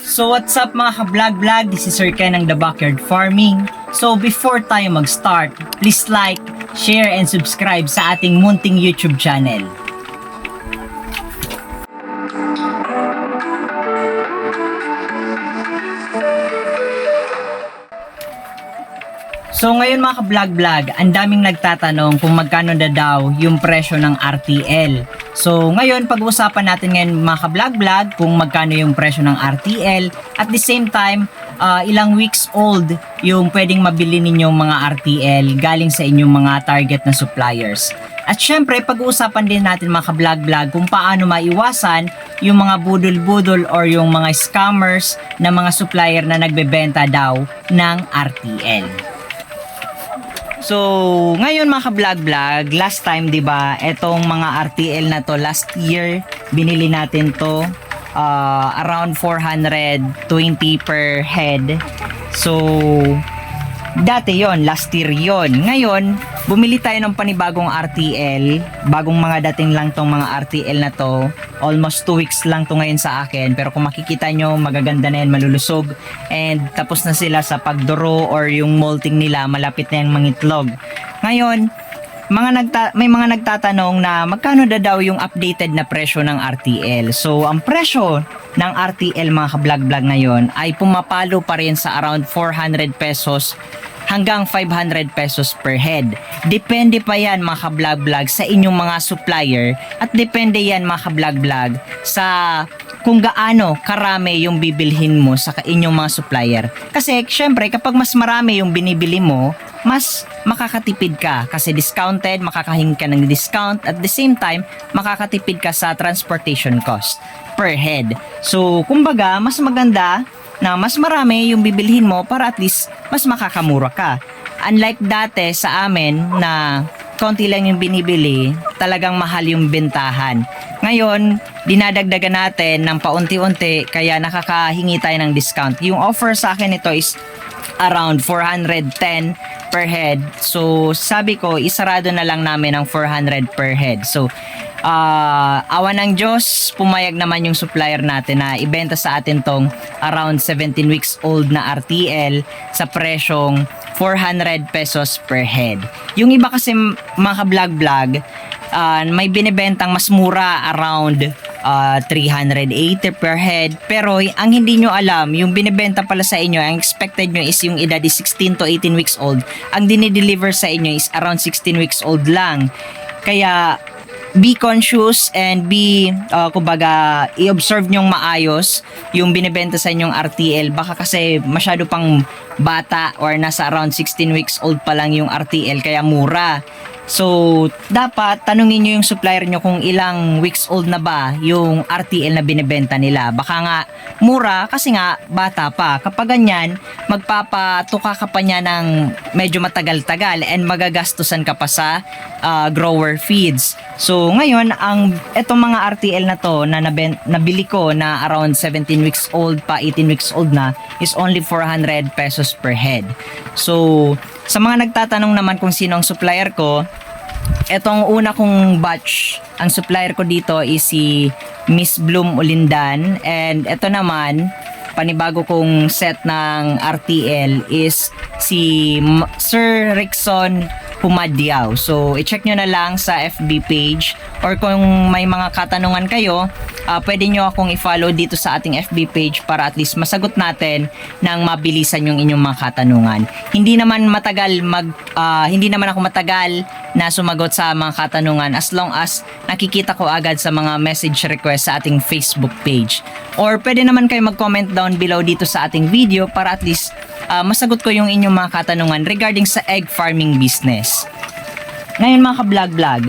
So what's up mga ka-vlog-vlog? This is Sir Ken ng The Backyard Farming. So before tayo mag-start, please like, share, and subscribe sa ating munting YouTube channel. So ngayon mga ka-vlog-vlog, ang daming nagtatanong kung magkano na daw yung presyo ng RTL. So ngayon pag-uusapan natin ngayon mga ka-vlog-vlog kung magkano yung presyo ng RTL. At the same time, ilang weeks old yung pwedeng mabili ninyong mga RTL galing sa inyong mga target na suppliers. At syempre pag-uusapan din natin mga ka-vlog-vlog kung paano maiwasan yung mga budol-budol or yung mga scammers na mga supplier na nagbebenta daw ng RTL. So, ngayon mga ka-vlog-vlog, last time 'di ba, etong mga RTL na to last year binili natin to around 420 per head. So, dati yon, last year yon. Ngayon, bumili tayo ng panibagong RTL. Bagong mga dating lang tong mga RTL na to. Almost 2 weeks lang to ngayon sa akin. Pero kung makikita nyo, magaganda na yan, malulusog. And tapos na sila sa pagduro or yung molting nila, malapit na yung mangitlog. Ngayon, may mga nagtatanong na magkano daw yung updated na presyo ng RTL. So, ang presyo ng RTL mga ka-vlog-vlog ngayon ay pumapalo pa rin sa around 400 pesos hanggang 500 pesos per head. Depende pa yan mga ka-vlog-vlog sa inyong mga supplier at depende yan mga ka-vlog-vlog sa kung gaano karami yung bibilhin mo sa inyong mga supplier. Kasi syempre kapag mas marami yung binibili mo, mas makakatipid ka kasi discounted, makakahingi ka ng discount at the same time, makakatipid ka sa transportation cost per head. So kumbaga, mas maganda na mas marami yung bibilhin mo para at least mas makakamura ka. Unlike dati sa amin na konti lang yung binibili, talagang mahal yung bentahan. Ngayon, dinadagdagan natin ng paunti-unti kaya nakakahingi tayo ng discount. Yung offer sa akin ito is around 410 per head. So, sabi ko, isarado na lang namin ang 400 per head. So, awa ng Diyos, pumayag naman yung supplier natin na ibenta sa atin tong around 17 weeks old na RTL sa presyong 400 pesos per head. Yung iba kasi mga ka-vlog-vlog, may binibentang mas mura around 380 per head. Pero ang hindi nyo alam, yung binibenta pala sa inyo, ang expected nyo is yung edad is 16 to 18 weeks old. Ang dinideliver sa inyo is around 16 weeks old lang. Kaya be conscious and kumbaga, i-observe nyong maayos yung binibenta sa inyong RTL. Baka kasi masyado pang bata or nasa around 16 weeks old pa lang yung RTL kaya mura. So, dapat tanungin nyo yung supplier nyo kung ilang weeks old na ba yung RTL na binibenta nila. Baka nga mura kasi nga bata pa. Kapag ganyan, magpapatuka ka pa niya ng medyo matagal-tagal and magagastusan ka pa sa grower feeds. So, ngayon, etong mga RTL na to na nabili ko na around 17 weeks old pa, 18 weeks old na is only 400 pesos per head. So, sa mga nagtatanong naman kung sino ang supplier ko, etong una kong batch, ang supplier ko dito is si Miss Bloom Ulindan. And eto naman, panibago kong set ng RTL is si Sir Rickson Humadiao. So, i-check nyo na lang sa FB page or kung may mga katanungan kayo, pwede nyo akong i-follow dito sa ating FB page para at least masagot natin ng mabilisan yung inyong mga katanungan. Hindi naman ako matagal na sumagot sa mga katanungan as long as nakikita ko agad sa mga message request sa ating Facebook page. Or pwede naman kayo mag-comment down below dito sa ating video para at least masagot ko yung inyong mga katanungan regarding sa egg farming business. Ngayon mga ka-vlog-vlog,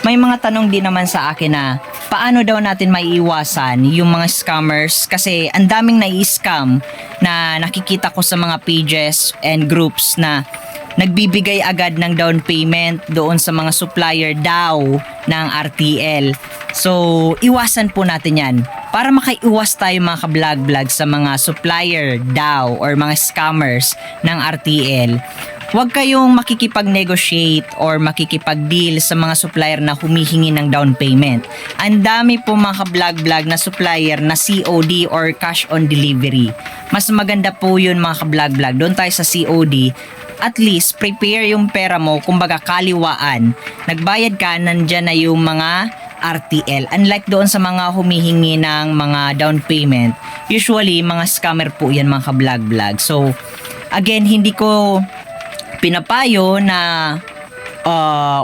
may mga tanong din naman sa akin na paano daw natin maiiwasan yung mga scammers kasi ang daming nai-scam na nakikita ko sa mga pages and groups na nagbibigay agad ng down payment doon sa mga supplier daw ng RTL. So, iwasan po natin yan. Para makaiwas tayo mga ka-vlog-vlog sa mga supplier daw or mga scammers ng RTL, huwag kayong makikipag-negotiate or makikipag-deal sa mga supplier na humihingi ng down payment. Ang dami po mga ka-vlog-vlog na supplier na COD or cash on delivery. Mas maganda po yun mga ka-vlog-vlog. Doon tayo sa COD. At least, prepare yung pera mo, kumbaga kaliwaan. Nagbayad ka, nandyan na yung mga RTL. Unlike doon sa mga humihingi ng mga down payment, usually, mga scammer po yan mga ka-vlog-vlog. So, again, hindi ko pinapayo na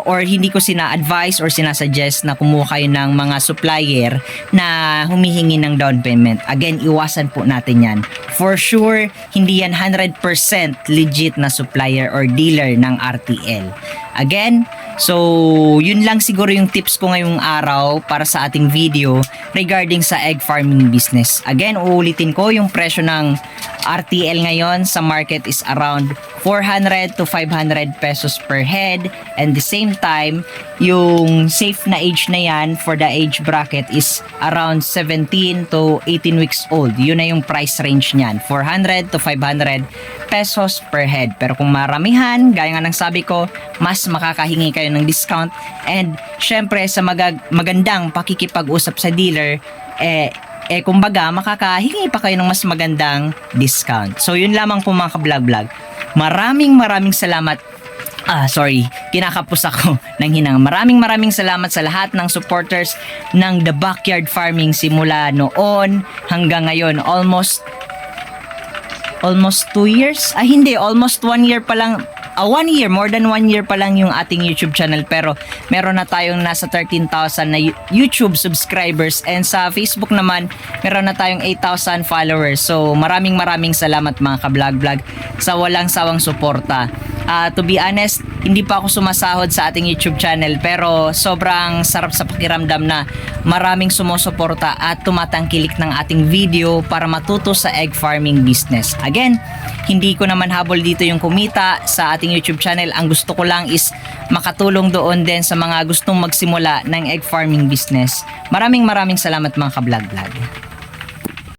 or hindi ko sina-advise or sinasuggest na kumuha kayo ng mga supplier na humihingi ng down payment. Again, iwasan po natin yan. For sure, hindi yan 100% legit na supplier or dealer ng RTL. Again, so yun lang siguro yung tips ko ngayong araw para sa ating video regarding sa egg farming business. Again, uulitin ko yung presyo ng RTL ngayon sa market is around 400 to 500 pesos per head, and the same time yung safe na age na yan for the age bracket is around 17 to 18 weeks old. Yun na yung price range niyan, 400 to 500 pesos per head. Pero kung maramihan, gaya nga ng sabi ko, mas makakahingi kayo ng discount, and syempre sa magandang pakikipag-usap sa dealer, kumbaga makakahingi pa kayo ng mas magandang discount. So yun lamang po mga ka-vlog-vlog. Maraming salamat. Kinakapos ako ng hinang. Maraming salamat sa lahat ng supporters ng The Backyard Farming simula noon hanggang ngayon. Almost 2 years? Almost 1 year pa lang. 1 year, more than 1 year pa lang yung ating YouTube channel, pero meron na tayong nasa 13,000 na YouTube subscribers, and sa Facebook naman meron na tayong 8,000 followers. So maraming salamat mga ka-vlog-vlog sa walang sawang suporta. To be honest, hindi pa ako sumasahod sa ating YouTube channel, pero sobrang sarap sa pakiramdam na maraming sumusuporta at tumatangkilik ng ating video para matuto sa egg farming business. Again, hindi ko naman habol dito yung kumita sa ating YouTube channel. Ang gusto ko lang is makatulong doon din sa mga gustong magsimula ng egg farming business. Maraming salamat mga ka-vlog-vlog.